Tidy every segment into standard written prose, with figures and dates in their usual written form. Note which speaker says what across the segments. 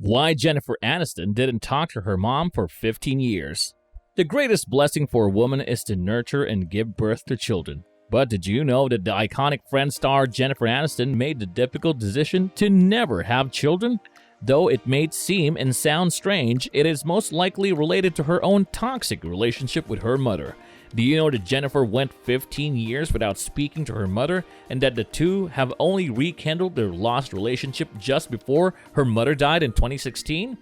Speaker 1: Why Jennifer Aniston didn't talk to her mom for 15 years. The greatest blessing for a woman is to nurture and give birth to children. But did you know that the iconic Friends star Jennifer Aniston made the difficult decision to never have children? Though it may seem and sound strange, it is most likely related to her own toxic relationship with her mother. Do you know that Jennifer went 15 years without speaking to her mother, and that the two have only rekindled their lost relationship just before her mother died in 2016?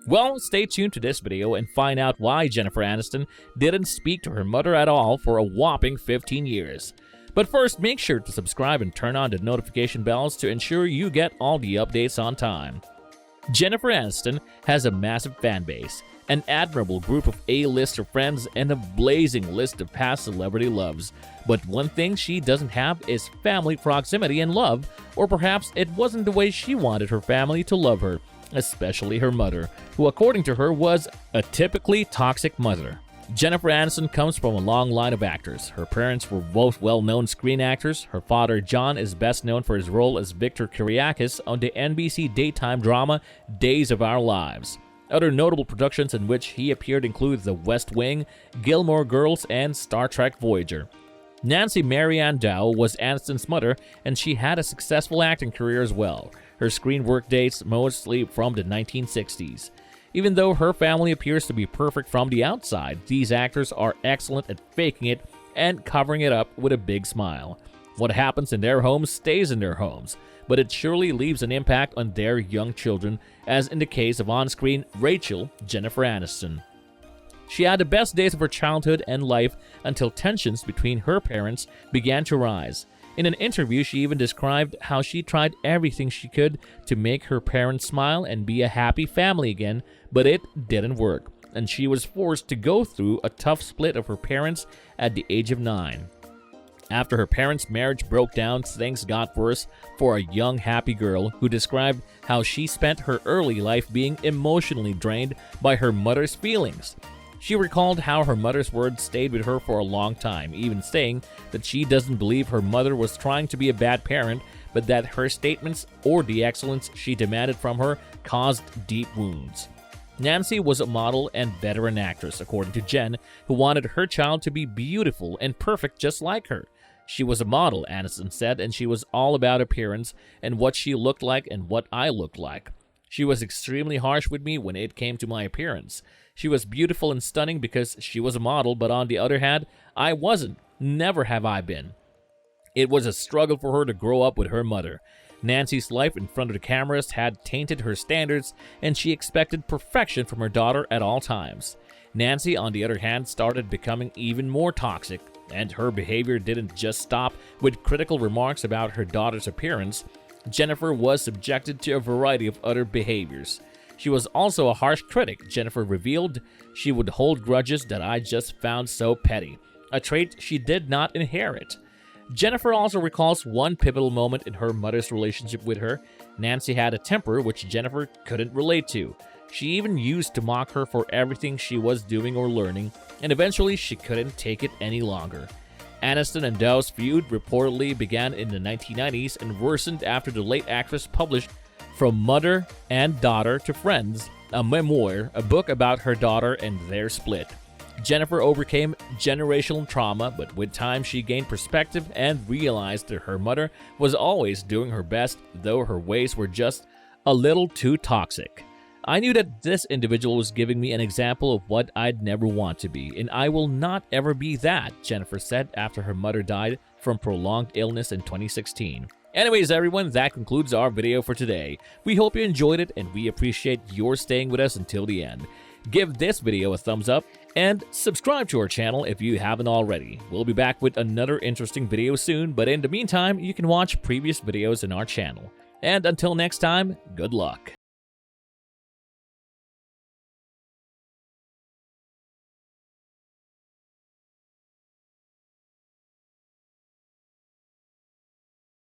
Speaker 1: Well, stay tuned to this video and find out why Jennifer Aniston didn't speak to her mother at all for a whopping 15 years. But first, make sure to subscribe and turn on the notification bells to ensure you get all the updates on time. Jennifer Aniston has a massive fan base, an admirable group of A-lister friends, and a blazing list of past celebrity loves. But one thing she doesn't have is family proximity and love, or perhaps it wasn't the way she wanted her family to love her, especially her mother, who according to her was a typically toxic mother. Jennifer Aniston comes from a long line of actors. Her parents were both well-known screen actors. Her father, John, is best known for his role as Victor Kiriakis on the NBC daytime drama Days of Our Lives. Other notable productions in which he appeared include The West Wing, Gilmore Girls, and Star Trek Voyager. Nancy Marianne Dow was Aniston's mother, and she had a successful acting career as well. Her screen work dates mostly from the 1960s. Even though her family appears to be perfect from the outside, these actors are excellent at faking it and covering it up with a big smile. What happens in their homes stays in their homes, but it surely leaves an impact on their young children, as in the case of on-screen Rachel, Jennifer Aniston. She had the best days of her childhood and life until tensions between her parents began to rise. In an interview, she even described how she tried everything she could to make her parents smile and be a happy family again, but it didn't work, and she was forced to go through a tough split of her parents at the age of 9. After her parents' marriage broke down, things got worse for a young, happy girl who described how she spent her early life being emotionally drained by her mother's feelings. She recalled how her mother's words stayed with her for a long time, even saying that she doesn't believe her mother was trying to be a bad parent, but that her statements or the excellence she demanded from her caused deep wounds. Nancy was a model and veteran actress, according to Jen, who wanted her child to be beautiful and perfect just like her. She was a model, Aniston said, and she was all about appearance and what she looked like and what I looked like. She was extremely harsh with me when it came to my appearance. She was beautiful and stunning because she was a model, but on the other hand, I wasn't. Never have I been. It was a struggle for her to grow up with her mother. Nancy's life in front of the cameras had tainted her standards, and she expected perfection from her daughter at all times. Nancy, on the other hand, started becoming even more toxic, and her behavior didn't just stop with critical remarks about her daughter's appearance. Jennifer was subjected to a variety of other behaviors. She was also a harsh critic. Jennifer revealed she would hold grudges that I just found so petty, a trait she did not inherit. Jennifer also recalls one pivotal moment in her mother's relationship with her. Nancy had a temper which Jennifer couldn't relate to. She even used to mock her for everything she was doing or learning, and eventually she couldn't take it any longer. Aniston and Dow's feud reportedly began in the 1990s and worsened after the late actress published From Mother and Daughter to Friends, a memoir, a book about her daughter and their split. Jennifer overcame generational trauma, but with time she gained perspective and realized that her mother was always doing her best, though her ways were just a little too toxic. I knew that this individual was giving me an example of what I'd never want to be, and I will not ever be that, Jennifer said after her mother died from prolonged illness in 2016. Anyways, everyone, that concludes our video for today. We hope you enjoyed it, and we appreciate your staying with us until the end. Give this video a thumbs up, and subscribe to our channel if you haven't already. We'll be back with another interesting video soon, but in the meantime, you can watch previous videos in our channel. And until next time, good luck.